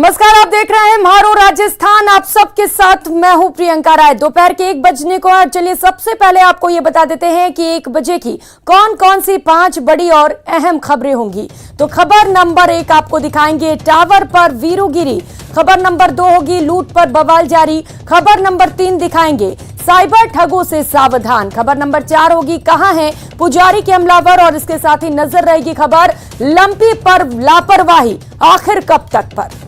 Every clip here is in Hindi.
नमस्कार, आप देख रहे हैं म्हारो राजस्थान। आप सबके साथ मैं हूं प्रियंका राय। दोपहर के 1 बजने को और चलिए सबसे पहले आपको ये बता देते हैं कि 1 बजे की कौन कौन सी 5 बड़ी और अहम खबरें होंगी। तो खबर नंबर 1 आपको दिखाएंगे टावर पर वीरूगिरी। खबर नंबर 2 होगी लूट पर बवाल जारी। खबर नंबर 3 दिखाएंगे साइबर ठगों से सावधान। खबर नंबर 4 होगी कहां है पुजारी के हमलावर, और इसके साथ ही नजर रहेगी खबर लंपी पर लापरवाही आखिर कब तक पर।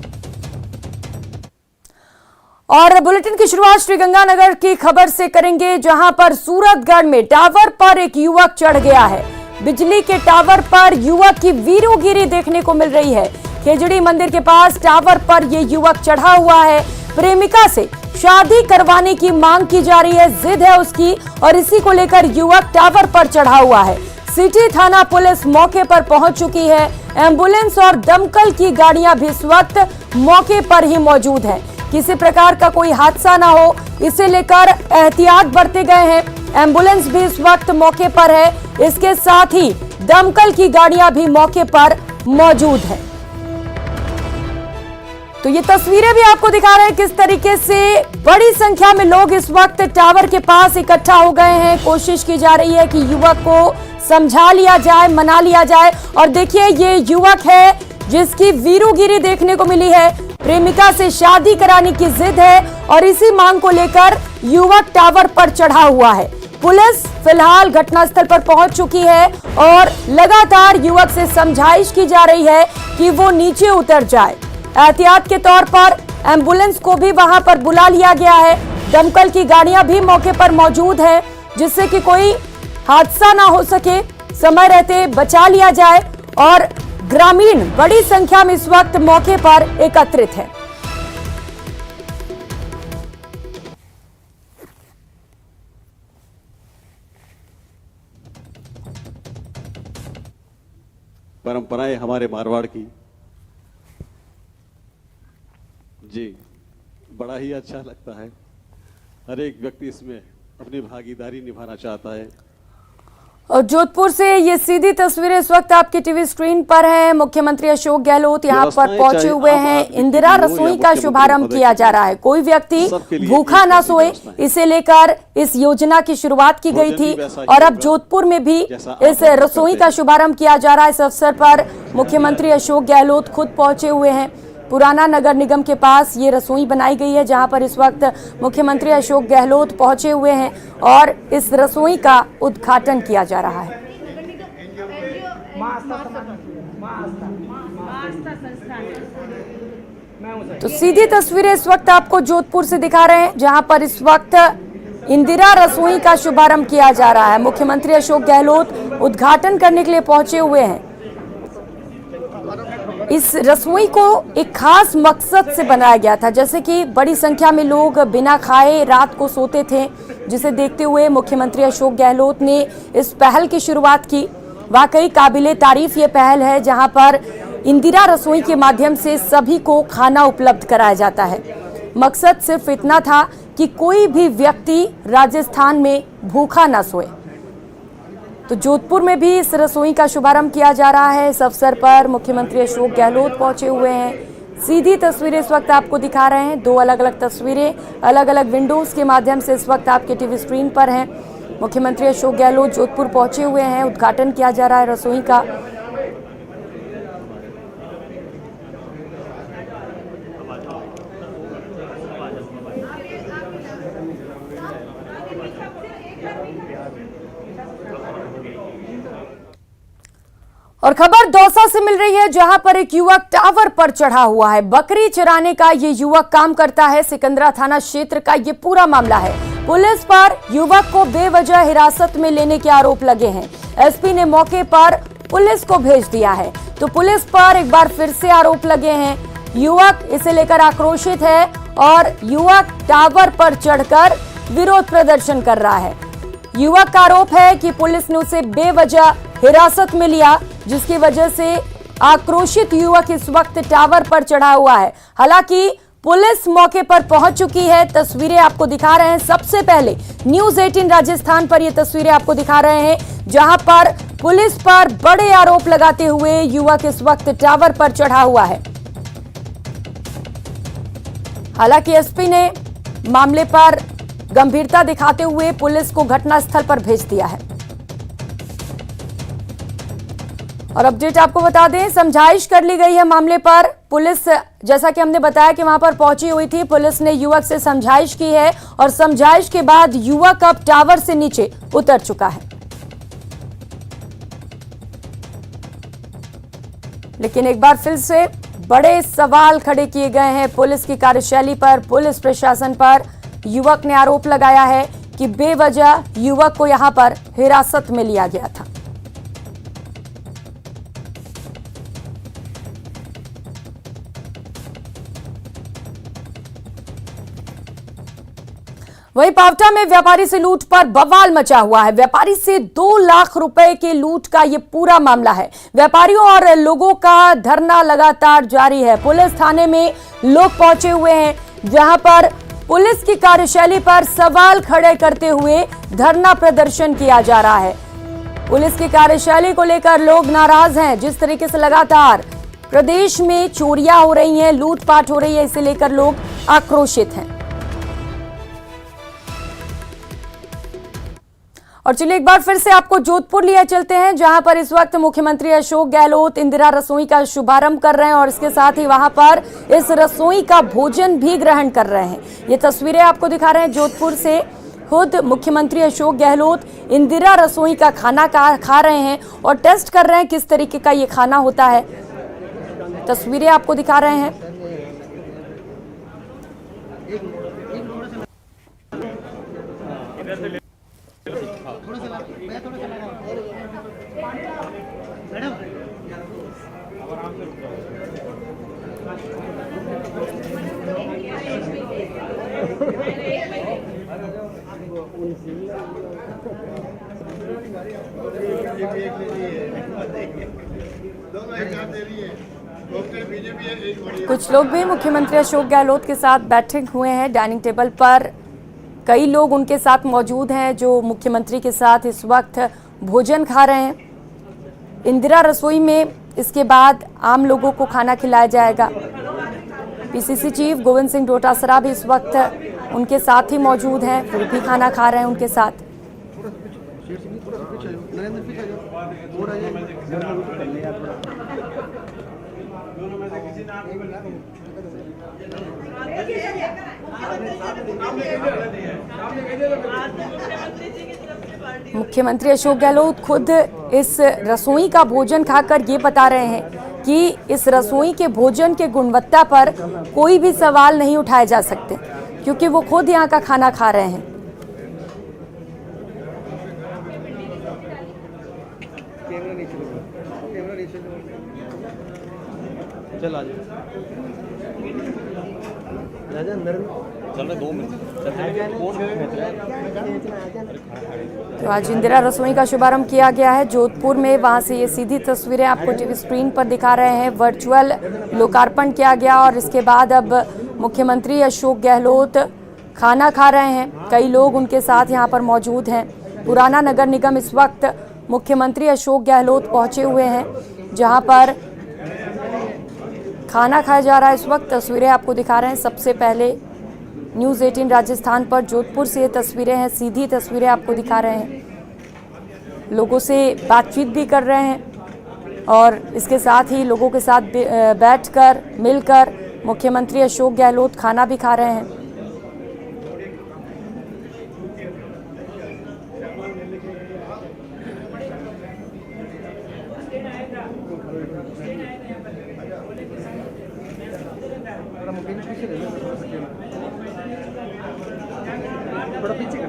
और बुलेटिन की शुरुआत श्रीगंगानगर की खबर से करेंगे, जहां पर सूरतगढ़ में टावर पर एक युवक चढ़ गया है। बिजली के टावर पर युवक की वीरूगिरी देखने को मिल रही है। खेजड़ी मंदिर के पास टावर पर यह युवक चढ़ा हुआ है। प्रेमिका से शादी करवाने की मांग की जा रही है, जिद है उसकी, और इसी को लेकर युवक टावर पर चढ़ा हुआ है। सिटी थाना पुलिस मौके पर पहुंच चुकी है। एम्बुलेंस और दमकल की गाड़ियां भी इस वक्त मौके पर ही मौजूद है। किसी प्रकार का कोई हादसा ना हो, इसे लेकर एहतियात बरते गए हैं। एम्बुलेंस भी इस वक्त मौके पर है, इसके साथ ही दमकल की गाड़ियां भी मौके पर मौजूद है। तो ये तस्वीरें भी आपको दिखा रहे हैं किस तरीके से बड़ी संख्या में लोग इस वक्त टावर के पास इकट्ठा हो गए हैं। कोशिश की जा रही है कि युवक को समझा लिया जाए, मना लिया जाए। और देखिए ये युवक है जिसकी वीरूगिरी देखने को मिली है। प्रेमिका से शादी कराने की जिद है और इसी मांग को लेकर युवक टावर पर चढ़ा हुआ है। पुलिस फिलहाल घटनास्थल पर पहुंच चुकी है और लगातार युवक से समझाइश की जा रही है कि वो नीचे उतर जाए। एहतियात के तौर पर एम्बुलेंस को भी वहां पर बुला लिया गया है। दमकल की गाड़ियां भी मौके पर मौजूद है, जिससे कि कोई हादसा ना हो सके, समय रहते बचा लिया जाए। और ग्रामीण बड़ी संख्या में इस वक्त मौके पर एकत्रित है। परंपराएं हमारे मारवाड़ की जी बड़ा ही अच्छा लगता है। हर एक व्यक्ति इसमें अपनी भागीदारी निभाना चाहता है। और जोधपुर से ये सीधी तस्वीरें इस वक्त आपकी टीवी स्क्रीन पर है। मुख्यमंत्री अशोक गहलोत यहां पर पहुंचे हुए हैं। इंदिरा रसोई का शुभारंभ किया जा रहा है। कोई व्यक्ति भूखा ना सोए, इसे लेकर इस योजना की शुरुआत की गई थी। और अब जोधपुर में भी इस रसोई का शुभारंभ किया जा रहा है। इस अवसर पर मुख्यमंत्री अशोक गहलोत खुद पहुंचे हुए हैं। पुराना नगर निगम के पास ये रसोई बनाई गई है, जहां पर इस वक्त मुख्यमंत्री अशोक गहलोत पहुंचे हुए हैं और इस रसोई का उद्घाटन किया जा रहा है। तो सीधी तस्वीरें इस वक्त आपको जोधपुर से दिखा रहे हैं, जहां पर इस वक्त इंदिरा रसोई का शुभारंभ किया जा रहा है। मुख्यमंत्री अशोक गहलोत उद्घाटन करने के लिए पहुंचे हुए हैं। इस रसोई को एक खास मकसद से बनाया गया था, जैसे कि बड़ी संख्या में लोग बिना खाए रात को सोते थे, जिसे देखते हुए मुख्यमंत्री अशोक गहलोत ने इस पहल की शुरुआत की। वाकई काबिले तारीफ ये पहल है, जहां पर इंदिरा रसोई के माध्यम से सभी को खाना उपलब्ध कराया जाता है। मकसद सिर्फ इतना था कि कोई भी व्यक्ति राजस्थान में भूखा ना सोए। तो जोधपुर में भी इस रसोई का शुभारंभ किया जा रहा है। इस अवसर पर मुख्यमंत्री अशोक गहलोत पहुंचे हुए हैं। सीधी तस्वीरें इस वक्त आपको दिखा रहे हैं। 2 अलग अलग तस्वीरें अलग अलग विंडोज के माध्यम से इस वक्त आपके टीवी स्क्रीन पर हैं। मुख्यमंत्री अशोक गहलोत जोधपुर पहुंचे हुए हैं। उद्घाटन किया जा रहा है रसोई का। और खबर दौसा से मिल रही है, जहां पर एक युवक टावर पर चढ़ा हुआ है। बकरी चराने का ये युवक काम करता है। सिकंदरा थाना क्षेत्र का ये पूरा मामला है। पुलिस पर युवक को बेवजह हिरासत में लेने के आरोप लगे हैं। एसपी ने मौके पर पुलिस को भेज दिया है। तो पुलिस पर एक बार फिर से आरोप लगे हैं। युवक इसे लेकर आक्रोशित है और युवक टावर पर चढ़कर विरोध प्रदर्शन कर रहा है। युवक का आरोप है कि पुलिस ने उसे बेवजह हिरासत में लिया, जिसकी वजह से आक्रोशित युवक इस वक्त टावर पर चढ़ा हुआ है। हालांकि पुलिस मौके पर पहुंच चुकी है। तस्वीरें आपको दिखा रहे हैं। सबसे पहले न्यूज़ 18 राजस्थान पर ये तस्वीरें आपको दिखा रहे हैं, जहां पर पुलिस पर बड़े आरोप लगाते हुए युवक इस वक्त टावर पर चढ़ा हुआ है। हालांकि एसपी ने मामले पर गंभीरता दिखाते हुए पुलिस को घटनास्थल पर भेज दिया है। और अपडेट आपको बता दें, समझाइश कर ली गई है मामले पर। पुलिस, जैसा कि हमने बताया कि वहां पर पहुंची हुई थी, पुलिस ने युवक से समझाइश की है और समझाइश के बाद युवक अब टावर से नीचे उतर चुका है। लेकिन एक बार फिर से बड़े सवाल खड़े किए गए हैं पुलिस की कार्यशैली पर, पुलिस प्रशासन पर। युवक ने आरोप लगाया है कि बेवजह युवक को यहां पर हिरासत में लिया गया था। वहीं पावटा में व्यापारी से लूट पर बवाल मचा हुआ है। व्यापारी से 2 लाख रुपए के लूट का यह पूरा मामला है। व्यापारियों और लोगों का धरना लगातार जारी है। पुलिस थाने में लोग पहुंचे हुए हैं, जहां पर पुलिस की कार्यशैली पर सवाल खड़े करते हुए धरना प्रदर्शन किया जा रहा है। पुलिस की कार्यशैली को लेकर लोग नाराज हैं। जिस तरीके से लगातार प्रदेश में चोरियां हो रही हैं, लूटपाट हो रही है, इसे लेकर लोग आक्रोशित हैं। और चलिए एक बार फिर से आपको जोधपुर लिए चलते हैं, जहां पर इस वक्त मुख्यमंत्री अशोक गहलोत इंदिरा रसोई का शुभारंभ कर रहे हैं और इसके साथ ही वहां पर इस रसोई का भोजन भी ग्रहण कर रहे हैं। ये तस्वीरें आपको दिखा रहे हैं जोधपुर से। खुद मुख्यमंत्री अशोक गहलोत इंदिरा रसोई का खाना खा रहे हैं और टेस्ट कर रहे हैं किस तरीके का ये खाना होता है। तस्वीरें आपको दिखा रहे हैं। कुछ लोग भी मुख्यमंत्री अशोक गहलोत के साथ बैठे हुए हैं डाइनिंग टेबल पर। कई लोग उनके साथ मौजूद हैं जो मुख्यमंत्री के साथ इस वक्त भोजन खा रहे हैं। इंदिरा रसोई में इसके बाद आम लोगों को खाना खिलाया जाएगा। पीसीसी चीफ गोविंद सिंह डोटासरा भी इस वक्त उनके साथ ही मौजूद हैं, वो भी खाना खा रहे हैं उनके साथ। मुख्यमंत्री अशोक गहलोत खुद इस रसोई का भोजन खाकर ये बता रहे हैं कि इस रसोई के भोजन के गुणवत्ता पर कोई भी सवाल नहीं उठाए जा सकते, क्योंकि वो खुद यहाँ का खाना खा रहे हैं। चल आ तो आज इंदिरा रसोई का शुभारंभ किया गया है जोधपुर में। वहां से ये सीधी तस्वीरें आपको टीवी स्क्रीन पर दिखा रहे हैं। वर्चुअल लोकार्पण किया गया और इसके बाद अब मुख्यमंत्री अशोक गहलोत खाना खा रहे हैं। कई लोग उनके साथ यहां पर मौजूद हैं। पुराना नगर निगम इस वक्त मुख्यमंत्री अशोक गहलोत पहुंचे हुए हैं, जहां पर खाना खाया जा रहा है। इस वक्त तस्वीरें आपको दिखा रहे हैं। सबसे पहले न्यूज़ 18 राजस्थान पर जोधपुर से ये तस्वीरें हैं, सीधी तस्वीरें आपको दिखा रहे हैं। लोगों से बातचीत भी कर रहे हैं और इसके साथ ही लोगों के साथ बैठकर मिलकर मुख्यमंत्री अशोक गहलोत खाना भी खा रहे हैं। थोड़ा पीछे कर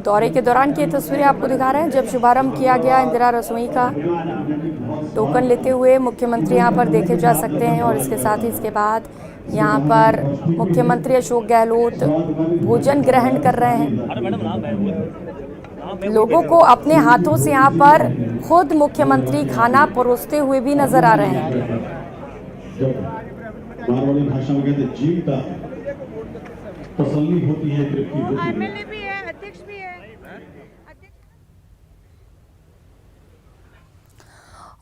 दौरे के दौरान की तस्वीरें आपको दिखा रहे हैं। जब शुभारंभ किया गया इंदिरा रसोई का, टोकन लेते हुए मुख्यमंत्री यहां पर देखे जा सकते हैं और इसके साथ ही इसके बाद यहां पर मुख्यमंत्री अशोक गहलोत भोजन ग्रहण कर रहे हैं। लोगों को अपने हाथों से यहां पर खुद मुख्यमंत्री खाना परोसते हुए भी नजर आ रहे हैं। जब मारवाड़ी भाषा में कहते जीवता है, तसल्ली होती है, तृप्ति होती है। एमएलए भी है, अध्यक्ष भी है।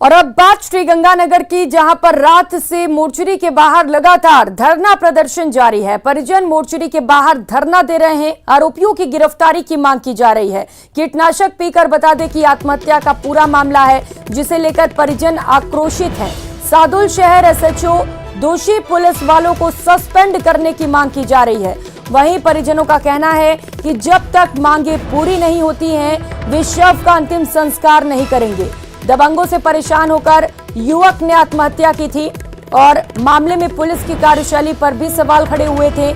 और अब बात श्रीगंगानगर की, जहां पर रात से मोर्चरी के बाहर लगातार धरना प्रदर्शन जारी है। परिजन मोर्चरी के बाहर धरना दे रहे हैं। आरोपियों की गिरफ्तारी की मांग की जा रही है। कीटनाशक पीकर, बता दें कि आत्महत्या का पूरा मामला है, जिसे लेकर परिजन आक्रोशित हैं। सादुल शहर एसएचओ दोषी पुलिस वालों को सस्पेंड करने की मांग की जा रही है। वहीं परिजनों का कहना है कि जब तक मांगे पूरी नहीं होती हैं, वे शव का अंतिम संस्कार नहीं करेंगे। दबंगों से परेशान होकर युवक ने आत्महत्या की थी और मामले में पुलिस की कार्यशैली पर भी सवाल खड़े हुए थे।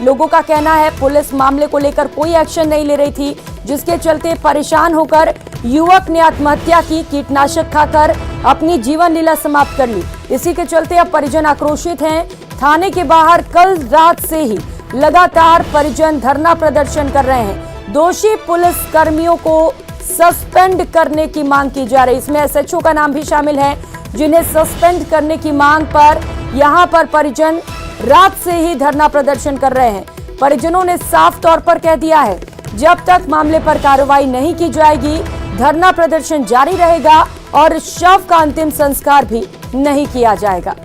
लोगों का कहना है पुलिस मामले को लेकर कोई एक्शन नहीं ले रही थी, जिसके चलते परेशान होकर युवक ने आत्महत्या की। कीटनाशक खाकर अपनी जीवन लीला समाप्त कर ली। इसी के चलते अब परिजन आक्रोशित हैं। थाने के बाहर कल रात से ही लगातार परिजन धरना प्रदर्शन कर रहे हैं। दोषी पुलिस कर्मियों को सस्पेंड करने की मांग की जा रही है। इसमें एसएचओ का नाम भी शामिल है, जिन्हें सस्पेंड करने की मांग पर यहां पर परिजन रात से ही धरना प्रदर्शन कर रहे हैं। परिजनों ने साफ तौर पर कह दिया है, जब तक मामले पर कार्रवाई नहीं की जाएगी, धरना प्रदर्शन जारी रहेगा और शव का अंतिम संस्कार भी नहीं किया जाएगा।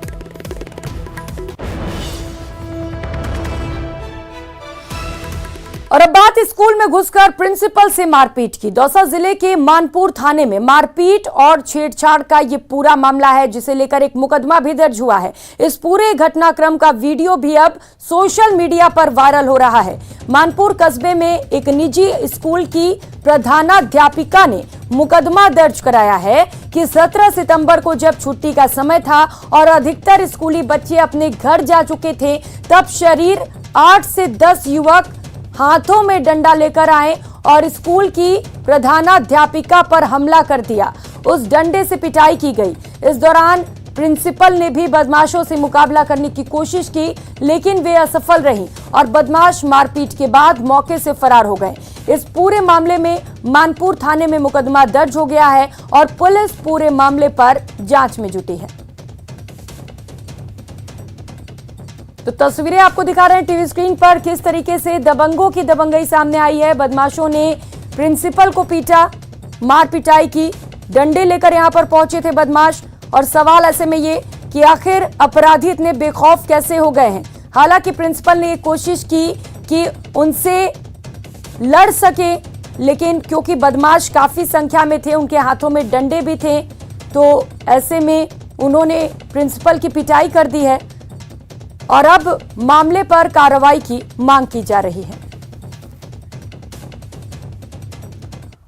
और अब बात स्कूल में घुसकर प्रिंसिपल से मारपीट की। दौसा जिले के मानपुर थाने में मारपीट और छेड़छाड़ का ये पूरा मामला है, जिसे लेकर एक मुकदमा भी दर्ज हुआ है। इस पूरे घटनाक्रम का वीडियो भी अब सोशल मीडिया पर वायरल हो रहा है। मानपुर कस्बे में एक निजी स्कूल की प्रधानाध्यापिका ने मुकदमा दर्ज कराया है कि 17 सितंबर को जब छुट्टी का समय था और अधिकतर स्कूली बच्चे अपने घर जा चुके थे, तब शरीर 8 से 10 युवक हाथों में डंडा लेकर आए और स्कूल की प्रधानाध्यापिका पर हमला कर दिया। उस डंडे से पिटाई की गई। इस दौरान प्रिंसिपल ने भी बदमाशों से मुकाबला करने की कोशिश की, लेकिन वे असफल रहीं और बदमाश मारपीट के बाद मौके से फरार हो गए। इस पूरे मामले में मानपुर थाने में मुकदमा दर्ज हो गया है और पुलिस पूरे मामले पर जांच में जुटी है। तो तस्वीरें आपको दिखा रहे हैं टीवी स्क्रीन पर, किस तरीके से दबंगों की दबंगई सामने आई है। बदमाशों ने प्रिंसिपल को पीटा, मार पिटाई की, डंडे लेकर यहां पर पहुंचे थे बदमाश। और सवाल ऐसे में ये कि आखिर अपराधी इतने बेखौफ कैसे हो गए हैं। हालांकि प्रिंसिपल ने कोशिश की कि उनसे लड़ सके, लेकिन क्योंकि बदमाश काफी संख्या में थे, उनके हाथों में डंडे भी थे, तो ऐसे में उन्होंने प्रिंसिपल की पिटाई कर दी है और अब मामले पर कार्रवाई की मांग की जा रही है।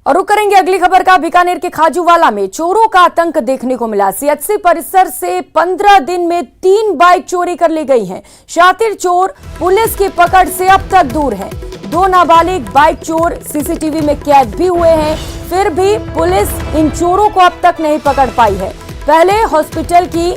और रुक करेंगे अगली खबर का। बीकानेर के खाजूवाला में चोरों का आतंक देखने को मिला। सीएचसी परिसर से 15 दिन में 3 बाइक चोरी कर ली गई हैं। शातिर चोर पुलिस की पकड़ से अब तक दूर हैं। 2 नाबालिग बाइक चोर सीसीटीवी में कैद भी हुए हैं, फिर भी पुलिस इन चोरों को अब तक नहीं पकड़ पाई है। पहले हॉस्पिटल की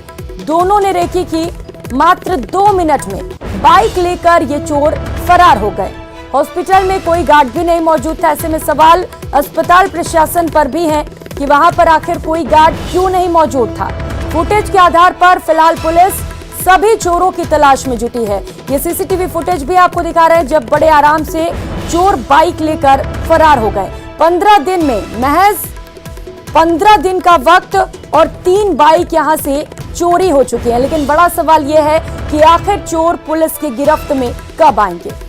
दोनों ने रेकी की, मात्र 2 मिनट में बाइक लेकर ये चोर फरार हो गए। हॉस्पिटल में कोई गार्ड भी नहीं मौजूद था। ऐसे में सवाल अस्पताल प्रशासन पर भी है कि वहां पर आखिर कोई गार्ड क्यों नहीं मौजूद था। फुटेज के आधार पर फिलहाल पुलिस सभी चोरों की तलाश में जुटी है। ये सीसीटीवी फुटेज भी आपको दिखा रहे हैं, जब बड़े आराम से चोर बाइक लेकर फरार हो गए। 15 दिन में, महज 15 दिन का वक्त और 3 बाइक यहां से चोरी हो चुकी है। लेकिन बड़ा सवाल यह है कि आखिर चोर पुलिस की गिरफ्त में कब आएंगे।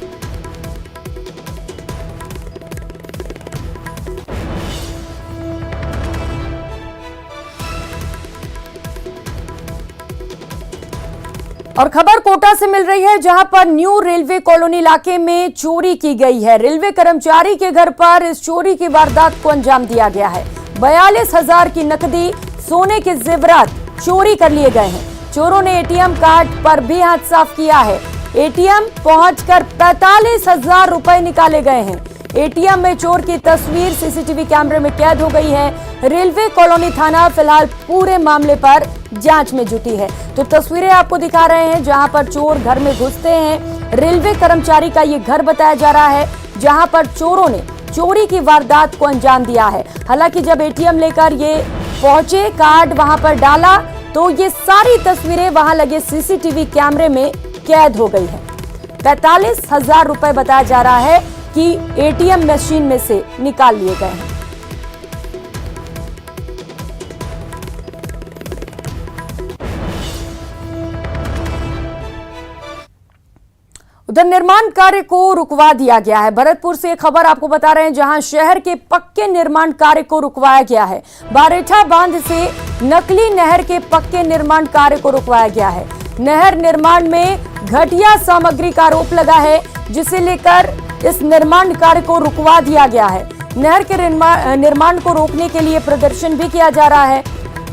और खबर कोटा से मिल रही है, जहां पर न्यू रेलवे कॉलोनी इलाके में चोरी की गई है। रेलवे कर्मचारी के घर पर इस चोरी की वारदात को अंजाम दिया गया है। 42,000 की नकदी, सोने के जेवरात चोरी कर लिए गए हैं। चोरों ने एटीएम कार्ड पर भी हाथ साफ किया है। एटीएम पहुंचकर 45,000 रुपए निकाले गए हैं। एटीएम में चोर की तस्वीर सीसीटीवी कैमरे में कैद हो गई है। रेलवे कॉलोनी थाना फिलहाल पूरे मामले पर जांच में जुटी है। तो तस्वीरें आपको दिखा रहे हैं, जहां पर चोर घर में घुसते हैं। रेलवे कर्मचारी का ये घर बताया जा रहा है, जहां पर चोरों ने चोरी की वारदात को अंजाम दिया है। हालांकि जब एटीएम लेकर ये पहुंचे, कार्ड वहां पर डाला तो ये सारी तस्वीरें वहां लगे सीसीटीवी कैमरे में कैद हो गई है। 45,000 रुपए बताया जा रहा है कि एटीएम मशीन में से निकाल लिए गए हैं। उधर निर्माण कार्य को रुकवा दिया गया है। भरतपुर से खबर आपको बता रहे हैं, जहां शहर के पक्के निर्माण कार्य को रुकवाया गया है। बारेठा बांध से नकली नहर के पक्के निर्माण कार्य को रुकवाया गया है। नहर निर्माण में घटिया सामग्री का आरोप लगा है, जिसे लेकर इस निर्माण कार्य को रुकवा दिया गया है। नहर के निर्माण को रोकने के लिए प्रदर्शन भी किया जा रहा है।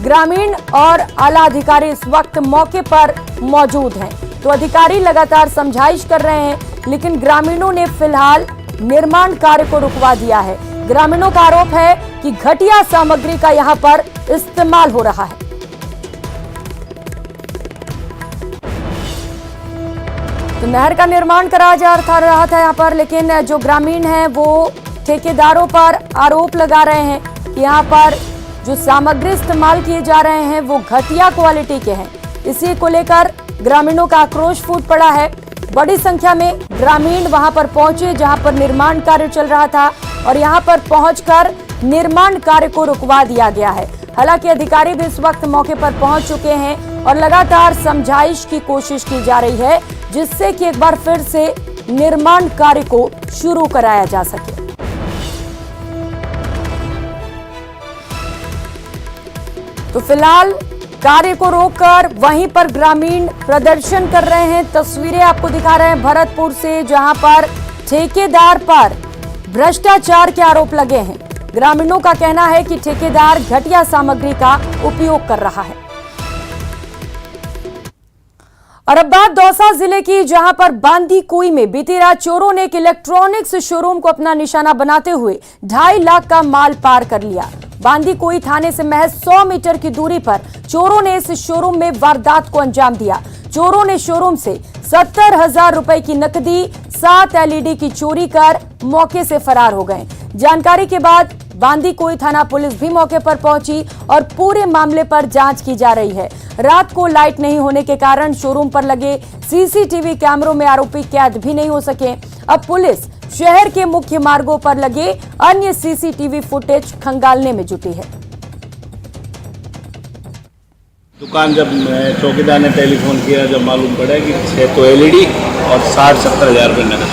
ग्रामीण और आला अधिकारी इस वक्त मौके पर मौजूद हैं, तो अधिकारी लगातार समझाइश कर रहे हैं, लेकिन ग्रामीणों ने फिलहाल निर्माण कार्य को रुकवा दिया है। ग्रामीणों का आरोप है कि घटिया सामग्री का यहां पर इस्तेमाल हो रहा है। तो नहर का निर्माण कराया जा रहा था यहां पर, लेकिन जो ग्रामीण हैं वो ठेकेदारों पर आरोप लगा रहे हैं कि यहां पर जो सामग्री इस्तेमाल किए जा रहे हैं वो घटिया क्वालिटी के हैं। इसी को लेकर ग्रामीणों का आक्रोश फूट पड़ा है। बड़ी संख्या में ग्रामीण वहां पर पहुंचे जहां पर निर्माण कार्य चल रहा था, और यहां पर पहुंचकर निर्माण कार्य को रुकवा दिया गया है। हालांकि अधिकारी भी इस वक्त मौके पर पहुंच चुके हैं और लगातार समझाइश की कोशिश की जा रही है, जिससे कि एक बार फिर से निर्माण कार्य को शुरू कराया जा सके। तो फिलहाल कार्य को रोककर वहीं पर ग्रामीण प्रदर्शन कर रहे हैं। तस्वीरें आपको दिखा रहे हैं भरतपुर से, जहां पर ठेकेदार पर भ्रष्टाचार के आरोप लगे हैं। ग्रामीणों का कहना है कि ठेकेदार घटिया सामग्री का उपयोग कर रहा है। और अब बात दौसा जिले की, जहां पर बांदीकुई में बीती रात चोरों ने एक इलेक्ट्रॉनिक्स शोरूम को अपना निशाना बनाते हुए 2.5 लाख का माल पार कर लिया। बांदीकुई थाने से महज 100 मीटर की दूरी पर चोरों ने इस शोरूम में वारदात को अंजाम दिया। चोरों ने शोरूम से 70,000 रुपए की नकदी, 7 LED की चोरी कर मौके से फरार हो गए। जानकारी के बाद बांदीकुई थाना पुलिस भी मौके पर पहुंची और पूरे मामले पर जांच की जा रही है। रात को लाइट नहीं होने के कारण शोरूम पर लगे सीसीटीवी कैमरों में आरोपी कैद भी नहीं हो सके। अब पुलिस शहर के मुख्य मार्गों पर लगे अन्य सीसीटीवी फुटेज खंगालने में जुटी है। दुकान जब चौकीदार ने टेलीफोन किया, जब मालूम पड़ा कि 6 तो LED और 60-70 हज़ार रुपये नकद।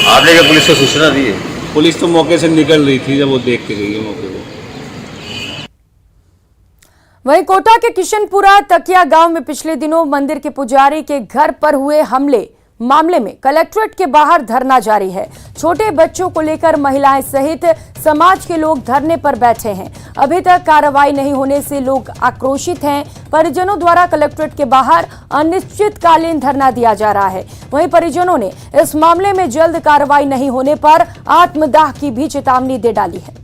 आपने क्या पुलिस को सूचना दी है? पुलिस तो मौके से निकल रही थी जब वो देख के गई है मौके को। वहीं कोटा के किशनपुरा तकिया गांव में पिछले दिनों मंदिर के पुजारी के घर पर हुए मामले में कलेक्ट्रेट के बाहर धरना जारी है। छोटे बच्चों को लेकर महिलाएं सहित समाज के लोग धरने पर बैठे हैं। अभी तक कार्रवाई नहीं होने से लोग आक्रोशित हैं। परिजनों द्वारा कलेक्ट्रेट के बाहर अनिश्चितकालीन धरना दिया जा रहा है। वहीं परिजनों ने इस मामले में जल्द कार्रवाई नहीं होने पर आत्मदाह की भी चेतावनी दे डाली है।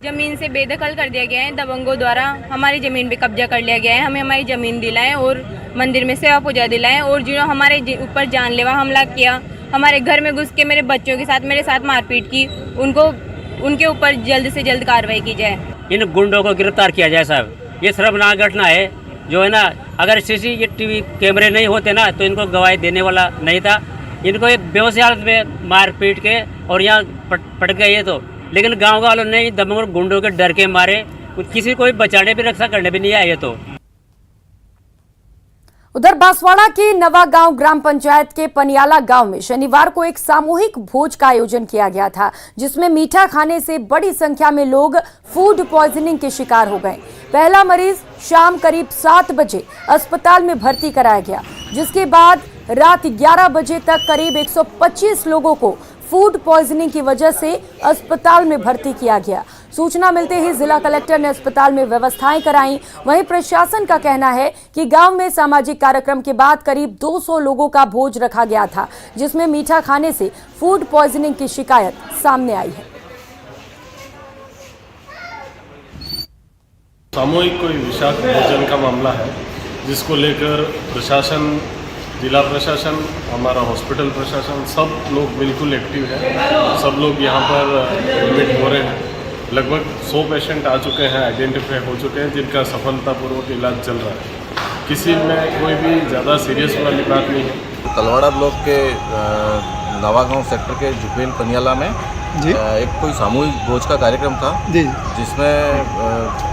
जमीन से बेदखल कर दिया गया है। दबंगों द्वारा हमारी जमीन पे कब्जा कर लिया गया है। हमें हमारी जमीन दिलाएं और मंदिर में सेवा पूजा दिलाएं, और जो हमारे ऊपर जानलेवा हमला किया, हमारे घर में घुस के मेरे बच्चों के साथ मेरे साथ मारपीट की, उनके ऊपर जल्द से जल्द कार्रवाई की जाए। इन गुंडों को गिरफ्तार किया जाए साहब। ये शर्मनाक घटना है जो है ना, अगर CCTV कैमरे नहीं होते ना तो इनको गवाही देने वाला नहीं था। इनको एक बेहोश हालत में मार पीट के और यहाँ पट गए ये तो, लेकिन गांव वालों ने दबंग और गुंडों के डर के मारे किसी को भी बचाने भी रक्षा करने भी नहीं आए। तो उधर बांसवाड़ा की नवागांव ग्राम पंचायत के पनियाला गांव में शनिवार को एक सामूहिक भोज का आयोजन किया गया था, जिसमें मीठा खाने से बड़ी संख्या में लोग फूड पॉइजनिंग के शिकार हो गए। पहला मरीज शाम करीब 7 बजे अस्पताल में भर्ती कराया गया, जिसके बाद रात 11 बजे तक करीब 125 लोगों को फूड पॉइजनिंग की वजह से अस्पताल में भर्ती किया गया। सूचना मिलते ही जिला कलेक्टर ने अस्पताल में व्यवस्थाएं कराई। वहीं प्रशासन का कहना है कि गांव में सामाजिक कार्यक्रम के बाद करीब 200 लोगों का भोज रखा गया था, जिसमें मीठा खाने से फूड पॉइजनिंग की शिकायत सामने आई है। सामूहिक कोई विषाक्त भोजन का मामला है, जिसको लेकर प्रशासन, जिला प्रशासन, हमारा हॉस्पिटल प्रशासन, सब लोग बिल्कुल एक्टिव है। सब लोग यहाँ पर एडमिट हो रहे हैं। लगभग 100 पेशेंट आ चुके हैं, आइडेंटिफाई हो चुके हैं, जिनका सफलतापूर्वक इलाज चल रहा है। किसी में कोई भी ज़्यादा सीरियस वाली बात नहीं है। तलवाड़ा ब्लॉक के नवागांव सेक्टर के जुपेल पनियाला में एक कोई सामूहिक भोज का कार्यक्रम था जिसमें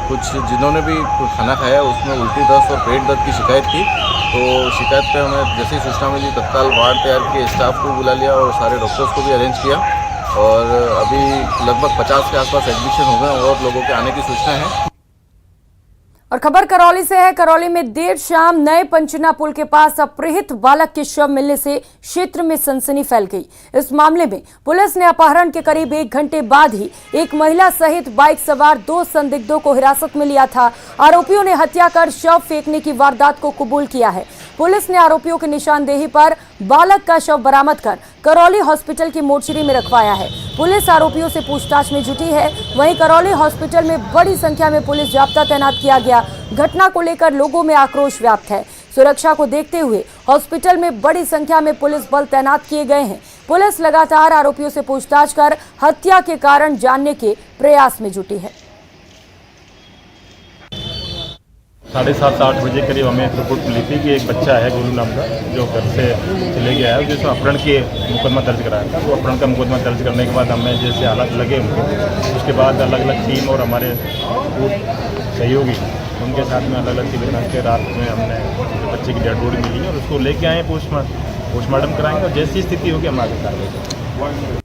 कुछ जिन्होंने भी खाना खाया उसमें उल्टी दस्त और पेट दर्द की शिकायत थी। तो शिकायत पे हमें जैसे ही सूचना मिली तत्काल वार्ड तैयार किए, स्टाफ को बुला लिया और सारे डॉक्टर्स को भी अरेंज किया और अभी लगभग 50 के आसपास एडमिशन हो गए और लोगों के आने की सूचना है। और खबर करौली से है। करौली में देर शाम नए पंचना पुल के पास अपहृत बालक के शव मिलने से क्षेत्र में सनसनी फैल गई। इस मामले में पुलिस ने अपहरण के करीब 1 घंटे बाद ही एक महिला सहित बाइक सवार 2 संदिग्धों को हिरासत में लिया था। आरोपियों ने हत्या कर शव फेंकने की वारदात को कबूल किया है। पुलिस ने आरोपियों की निशानदेही पर बालक का शव बरामद कर करौली हॉस्पिटल की मोर्चरी में रखवाया है। पुलिस आरोपियों से पूछताछ में जुटी है। वहीं करौली हॉस्पिटल में बड़ी संख्या में पुलिस जाब्ता तैनात किया गया। घटना को लेकर लोगों में आक्रोश व्याप्त है। सुरक्षा को देखते हुए हॉस्पिटल में बड़ी संख्या में पुलिस बल तैनात किए गए हैं। पुलिस लगातार आरोपियों से पूछताछ कर हत्या के कारण जानने के प्रयास में जुटी है। 7:30-8 बजे करीब हमें रिपोर्ट मिली थी कि एक बच्चा है गुरु नाम का जो घर से चले गया है, जिसमें अपहरण के मुकदमा दर्ज कराया था। वो अपहरण का मुकदमा दर्ज करने के बाद हमें जैसे हालात लगे उनको, उसके बाद अलग अलग टीम और हमारे सहयोगी उनके साथ में अलग अलग टीम के रात में हमने बच्चे की डेड बॉडी मिली और उसको लेके आए पोस्टमार्टम कराएंगे और जैसी स्थिति होगी हम आगे कार्रवाई।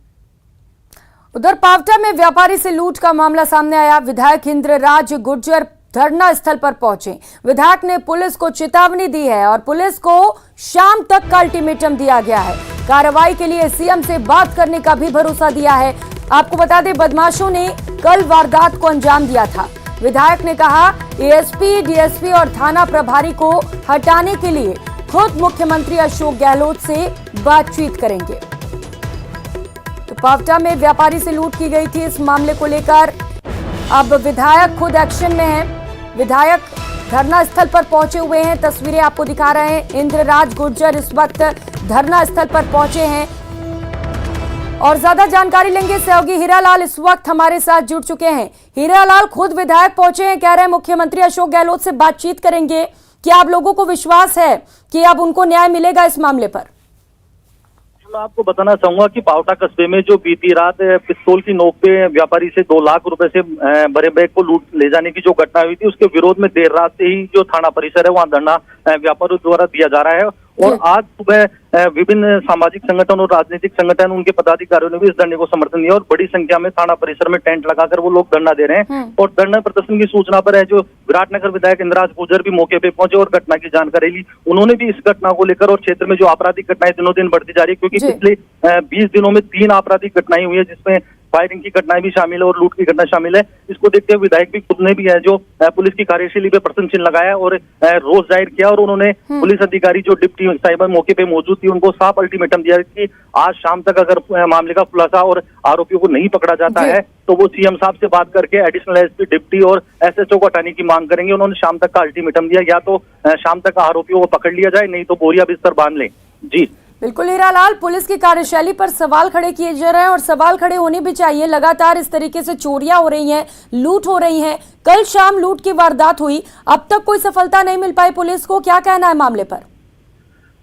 उधर पावटा में व्यापारी से लूट का मामला सामने आया। विधायक इंद्रराज गुर्जर धरना स्थल पर पहुंचे। विधायक ने पुलिस को चेतावनी दी है और पुलिस को शाम तक का अल्टीमेटम दिया गया है। कार्रवाई के लिए सीएम से बात करने का भी भरोसा दिया है। आपको बता दें, बदमाशों ने कल वारदात को अंजाम दिया था। विधायक ने कहा एएसपी, डीएसपी और थाना प्रभारी को हटाने के लिए खुद मुख्यमंत्री अशोक गहलोत से बातचीत करेंगे। तो पावटा में व्यापारी से लूट की गई थी। इस मामले को लेकर अब विधायक खुद एक्शन में है। विधायक धरना स्थल पर पहुंचे हुए हैं। तस्वीरें आपको दिखा रहे हैं। इंद्रराज गुर्जर इस वक्त धरना स्थल पर पहुंचे हैं और ज्यादा जानकारी लेंगे। सहयोगी हीरालाल इस वक्त हमारे साथ जुड़ चुके हैं। हीरालाल, खुद विधायक पहुंचे हैं, कह रहे हैं मुख्यमंत्री अशोक गहलोत से बातचीत करेंगे। क्या आप लोगों को विश्वास है कि अब उनको न्याय मिलेगा इस मामले पर? मैं आपको बताना चाहूंगा कि पावटा कस्बे में जो बीती रात पिस्तौल की नोक पे व्यापारी से 2 लाख रुपए से भरे बैग को लूट ले जाने की जो घटना हुई थी, उसके विरोध में देर रात से ही जो थाना परिसर है वहां धरना व्यापारियों द्वारा दिया जा रहा है। और आज सुबह विभिन्न सामाजिक संगठन और राजनीतिक संगठन उनके पदाधिकारियों ने भी इस धरने को समर्थन दिया और बड़ी संख्या में थाना परिसर में टेंट लगाकर वो लोग धरना दे रहे हैं। और धरना प्रदर्शन की सूचना पर है जो विराटनगर विधायक इंद्रराज गुर्जर भी मौके पे पहुंचे और घटना की जानकारी ली। उन्होंने भी इस घटना को लेकर और क्षेत्र में जो आपराधिक घटनाएं दिनों दिन बढ़ती जा रही है, क्योंकि पिछले 20 दिनों में 3 आपराधिक घटनाएं हुई है जिसमें फायरिंग की घटनाएं भी शामिल है और लूट की घटना शामिल है। इसको देखते हुए विधायक भी खुद ने भी है जो पुलिस की कार्यशैली पे प्रश्न चिन्ह लगाया और रोष जाहिर किया और उन्होंने पुलिस अधिकारी जो डिप्टी साहिबा मौके पे मौजूद थी उनको साफ अल्टीमेटम दिया कि आज शाम तक अगर मामले का खुलासा और आरोपियों को नहीं पकड़ा जाता है तो वो सीएम साहब से बात करके एडिशनल एसपी, डिप्टी और एसएचओ को हटाने की मांग करेंगे। उन्होंने शाम तक का अल्टीमेटम दिया, या तो शाम तक आरोपियों को पकड़ लिया जाए, नहीं तो बोरिया बिस्तर बांध लें। जी बिल्कुल हीरालाल, पुलिस की कार्यशैली पर सवाल खड़े किए जा रहे हैं और सवाल खड़े होने भी चाहिए। लगातार इस तरीके से चोरियां हो रही हैं, लूट हो रही हैं। कल शाम लूट की वारदात हुई, अब तक कोई सफलता नहीं मिल पाई पुलिस को। क्या कहना है मामले पर?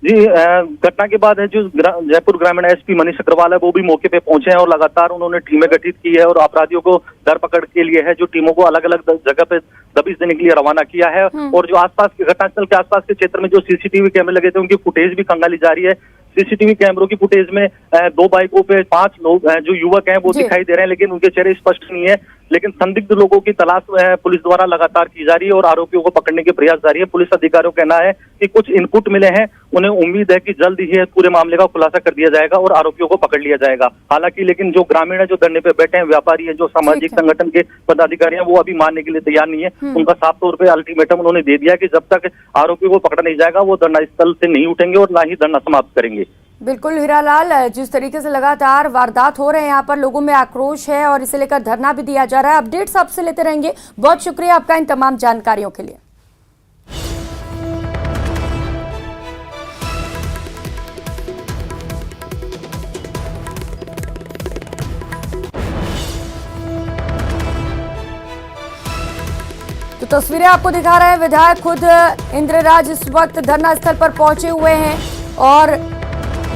जी, घटना के बाद है जो जयपुर ग्रामीण एसपी मनीष अग्रवाल है वो भी मौके पे पहुंचे हैं और लगातार उन्होंने टीमें गठित की है और अपराधियों को धरपकड़ के लिए है जो टीमों को अलग अलग जगह पे दबिश देने के लिए रवाना किया है। और जो आसपास के घटनास्थल के आसपास के क्षेत्र में जो सीसीटीवी कैमरे लगे थे उनकी फुटेज भी खंगाली जा रही है। सीसीटीवी कैमरों की फुटेज में 2 बाइकों पे 5 लोग जो युवक हैं वो दिखाई दे रहे हैं, लेकिन उनके चेहरे स्पष्ट नहीं है। लेकिन संदिग्ध लोगों की तलाश पुलिस द्वारा लगातार की जा रही है और आरोपियों को पकड़ने के प्रयास जारी है। पुलिस अधिकारियों का कहना है कि कुछ इनपुट मिले हैं, उन्हें उम्मीद है कि जल्द ही पूरे मामले का खुलासा कर दिया जाएगा और आरोपियों को पकड़ लिया जाएगा। हालांकि लेकिन जो ग्रामीण है, जो धरने पे बैठे हैं, व्यापारी है, जो सामाजिक संगठन के पदाधिकारी हैं, वो अभी मानने के लिए तैयार नहीं है। उनका साफ तौर पर अल्टीमेटम उन्होंने दे दिया कि जब तक आरोपियों को पकड़ा नहीं जाएगा वो धरना स्थल से नहीं उठेंगे और ना ही धरना समाप्त करेंगे। बिल्कुल हीरालाल, जिस तरीके से लगातार वारदात हो रहे हैं यहाँ पर लोगों में आक्रोश है और इसे लेकर धरना भी दिया जा रहा है। अपडेट्स आपसे लेते रहेंगे। बहुत शुक्रिया आपका इन तमाम जानकारियों के लिए। तो तस्वीरें आपको दिखा रहे हैं। विधायक खुद इंद्रराज इस वक्त धरना स्थल पर पहुंचे हुए हैं और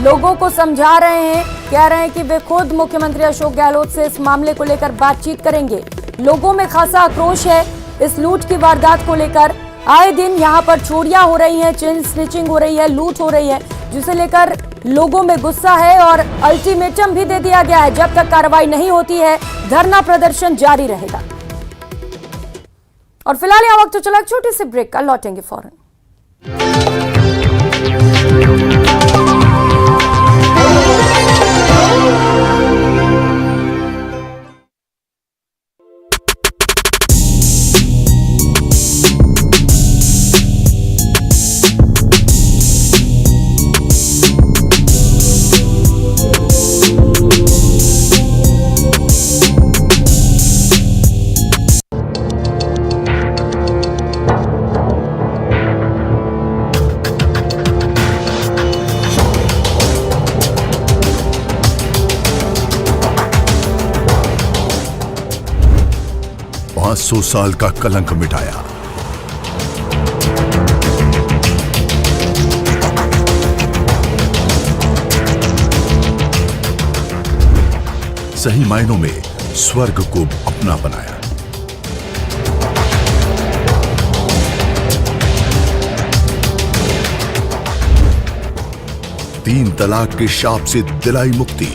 लोगों को समझा रहे हैं, कह रहे हैं कि वे खुद मुख्यमंत्री अशोक गहलोत से इस मामले को लेकर बातचीत करेंगे। लोगों में खासा आक्रोश है इस लूट की वारदात को लेकर। आए दिन यहां पर चोरियां हो रही हैं, चेन स्निचिंग हो रही है, लूट हो रही है, जिसे लेकर लोगों में गुस्सा है और अल्टीमेटम भी दे दिया गया है, जब तक कार्रवाई नहीं होती है धरना प्रदर्शन जारी रहेगा। और फिलहाल यह वक्त तो चला एक छोटी सी ब्रेक का, लौटेंगे फौरन। पांच 100 साल का कलंक मिटाया, सही मायनों में स्वर्ग को अपना बनाया। तीन तलाक के शाप से दिलाई मुक्ति,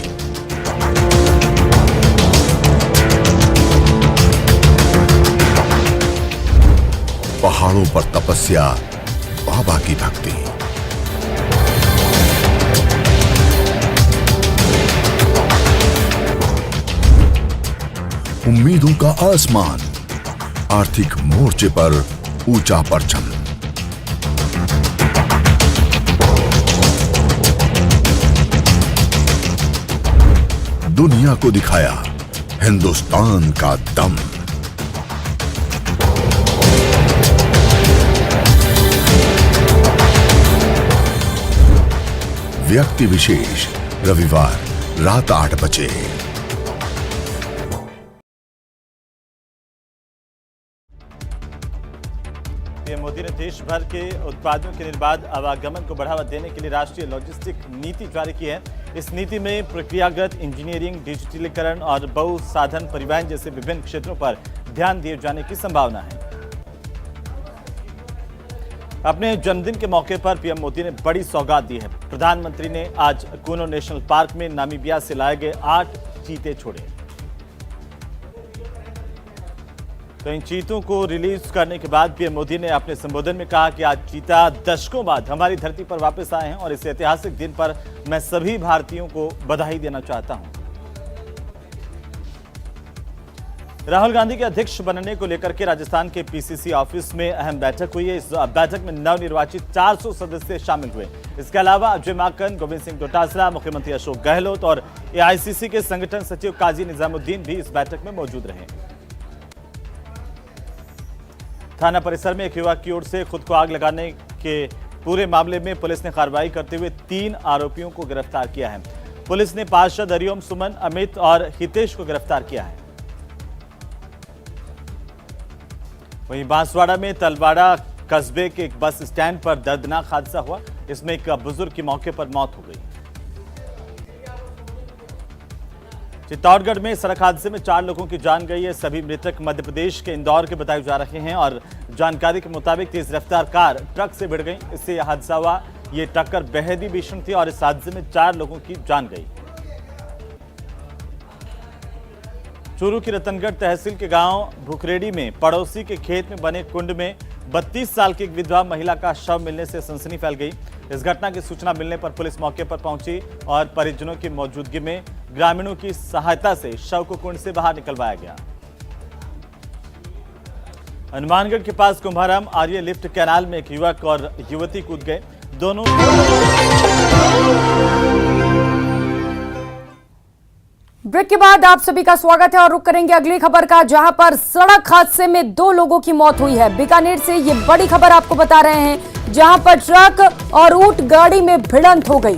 पहाड़ों पर तपस्या, बाबा की भक्ति, उम्मीदों का आसमान, आर्थिक मोर्चे पर ऊंचा परचम। दुनिया को दिखाया हिंदुस्तान का दम। व्यक्ति विशेष, रविवार रात 8 बजे। पीएम मोदी ने देश भर के उत्पादों के निर्बाध आवागमन को बढ़ावा देने के लिए राष्ट्रीय लॉजिस्टिक नीति जारी की है। इस नीति में प्रक्रियागत इंजीनियरिंग, डिजिटलीकरण और बहुसाधन परिवहन जैसे विभिन्न क्षेत्रों पर ध्यान दिए जाने की संभावना है। अपने जन्मदिन के मौके पर पीएम मोदी ने बड़ी सौगात दी है। प्रधानमंत्री ने आज कूनो नेशनल पार्क में नामीबिया से लाए गए 8 चीते छोड़े। तो इन चीतों को रिलीज करने के बाद पीएम मोदी ने अपने संबोधन में कहा कि आज चीता दशकों बाद हमारी धरती पर वापस आए हैं और इस ऐतिहासिक दिन पर मैं सभी भारतीयों को बधाई देना चाहता हूं। राहुल गांधी के अध्यक्ष बनने को लेकर के राजस्थान के पीसीसी ऑफिस में अहम बैठक हुई है। इस बैठक में नवनिर्वाचित 400 सदस्य शामिल हुए। इसके अलावा अजय माकन, गोविंद सिंह डोटासरा, मुख्यमंत्री अशोक गहलोत और एआईसीसी के संगठन सचिव काजी निजामुद्दीन भी इस बैठक में मौजूद रहे। थाना परिसर में एक युवक की ओर से खुद को आग लगाने के पूरे मामले में पुलिस ने कार्रवाई करते हुए 3 आरोपियों को गिरफ्तार किया है। पुलिस ने पार्षद हरिओम सुमन, अमित और हितेश को गिरफ्तार किया है। वहीं बांसवाड़ा में तलवाड़ा कस्बे के एक बस स्टैंड पर दर्दनाक हादसा हुआ। इसमें एक बुजुर्ग की मौके पर मौत हो गई। चित्तौड़गढ़ में सड़क हादसे में 4 लोगों की जान गई है। सभी मृतक मध्य प्रदेश के इंदौर के बताए जा रहे हैं और जानकारी के मुताबिक तेज रफ्तार कार ट्रक से भिड़ गई। इससे यह हादसा हुआ। ये टक्कर बेहद ही भीषण थी और इस हादसे में 4 लोगों की जान गई। चूरू की रतनगढ़ तहसील के गांव भुखरेड़ी में पड़ोसी के खेत में बने कुंड में 32 साल की एक विधवा महिला का शव मिलने से सनसनी फैल गई। इस घटना की सूचना मिलने पर पुलिस मौके पर पहुंची और परिजनों की मौजूदगी में ग्रामीणों की सहायता से शव को कुंड से बाहर निकलवाया गया। हनुमानगढ़ के पास कुंभाराम आर्य लिफ्ट कैनाल में एक युवक और युवती कूद गए। दोनों ब्रेक के बाद आप सभी का स्वागत है और रुक करेंगे अगली खबर का, जहां पर सड़क हादसे में 2 लोगों की मौत हुई है। बीकानेर से ये बड़ी खबर आपको बता रहे हैं, जहां पर ट्रक और ऊंट गाड़ी में भिड़ंत हो गई।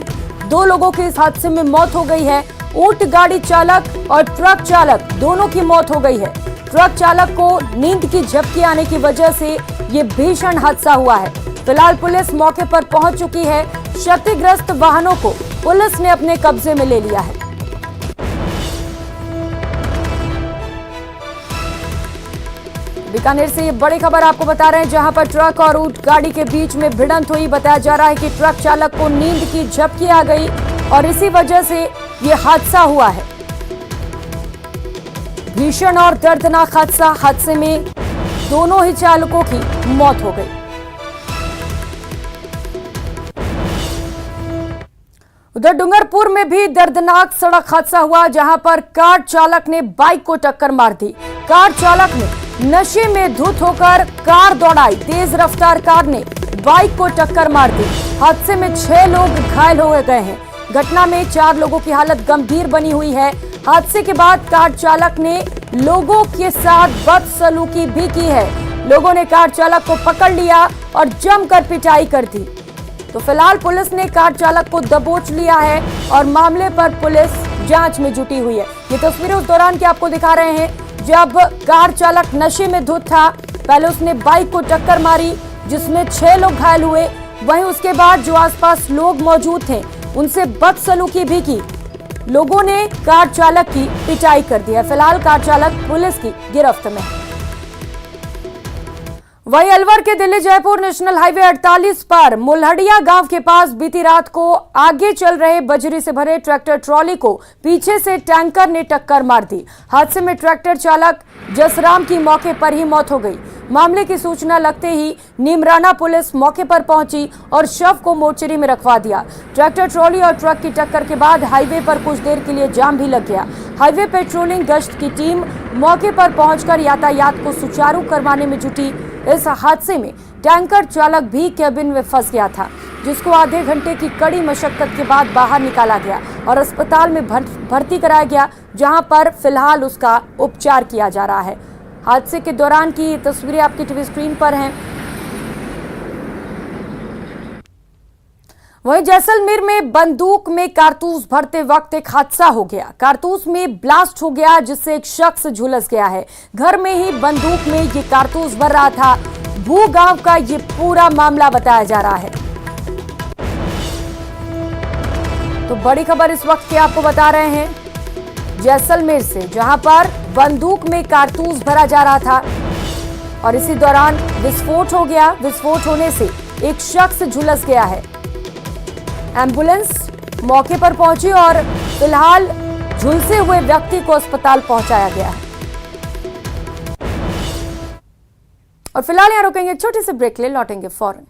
2 लोगों की इस हादसे में मौत हो गई है। ऊंट गाड़ी चालक और ट्रक चालक दोनों की मौत हो गई है। ट्रक चालक को नींद की झपकी आने की वजह से ये भीषण हादसा हुआ है। फिलहाल पुलिस मौके पर पहुंच चुकी है। क्षतिग्रस्त वाहनों को पुलिस ने अपने कब्जे में ले लिया है। बीकानेर से ये बड़ी खबर आपको बता रहे हैं, जहां पर ट्रक और ऊंट गाड़ी के बीच में भिड़ंत हुई। बताया जा रहा है कि ट्रक चालक को नींद की झपकी आ गई और इसी वजह से ये हादसा हुआ है। भीषण और दर्दनाक हादसे में दोनों ही चालकों की मौत हो गई। उधर डूंगरपुर में भी दर्दनाक सड़क हादसा हुआ, जहां पर कार चालक ने बाइक को टक्कर मार दी। कार चालक ने नशे में धुत होकर कार दौड़ाई। तेज रफ्तार कार ने बाइक को टक्कर मार दी। हादसे में 6 लोग घायल हो गए हैं। घटना में 4 लोगों की हालत गंभीर बनी हुई है। हादसे के बाद कार चालक ने लोगों के साथ बदसलूकी भी की है। लोगों ने कार चालक को पकड़ लिया और जमकर पिटाई कर दी। तो फिलहाल पुलिस ने कार चालक को दबोच लिया है और मामले पर पुलिस जांच में जुटी हुई है। ये तस्वीरें उस दौरान की आपको दिखा रहे हैं जब कार चालक नशे में धुत था। पहले उसने बाइक को टक्कर मारी जिसमें 6 लोग घायल हुए। वहीं उसके बाद जो आसपास लोग मौजूद थे उनसे बदसलूकी भी की। लोगों ने कार चालक की पिटाई कर दी है। फिलहाल कार चालक पुलिस की गिरफ्त में है। वहीं अलवर के दिल्ली जयपुर नेशनल हाईवे 48 पर मुल्हड़िया गांव के पास बीती रात को आगे चल रहे बजरी से भरे ट्रैक्टर ट्रॉली को पीछे से टैंकर ने टक्कर मार दी। हादसे में ट्रैक्टर चालक जसराम की मौके पर ही मौत हो गई। मामले की सूचना लगते ही नीमराना पुलिस मौके पर पहुंची और शव को मोर्चरी में रखवा दिया। ट्रैक्टर ट्रॉली और ट्रक की टक्कर के बाद हाईवे पर कुछ देर के लिए जाम भी लग गया। हाईवे पेट्रोलिंग गश्त की टीम मौके पर पहुंचकर यातायात को सुचारू करवाने में जुटी। इस हादसे में टैंकर चालक भी कैबिन में फंस गया था, जिसको आधे घंटे की कड़ी मशक्कत के बाद बाहर निकाला गया और अस्पताल में भर्ती कराया गया, जहां पर फिलहाल उसका उपचार किया जा रहा है। हादसे के दौरान की तस्वीरें आपकी टीवी स्क्रीन पर हैं। वहीं जैसलमेर में बंदूक में कारतूस भरते वक्त एक हादसा हो गया। कारतूस में ब्लास्ट हो गया जिससे एक शख्स झुलस गया है। घर में ही बंदूक में ये कारतूस भर रहा था। भू गांव का ये पूरा मामला बताया जा रहा है। तो बड़ी खबर इस वक्त की आपको बता रहे हैं जैसलमेर से, जहां पर बंदूक में कारतूस भरा जा रहा था और इसी दौरान विस्फोट हो गया। विस्फोट होने से एक शख्स झुलस गया है। एम्बुलेंस मौके पर पहुंची और फिलहाल झुलसे हुए व्यक्ति को अस्पताल पहुंचाया गया है। और फिलहाल यहां रुकेंगे, छोटे से ब्रेक ले लौटेंगे फौरन।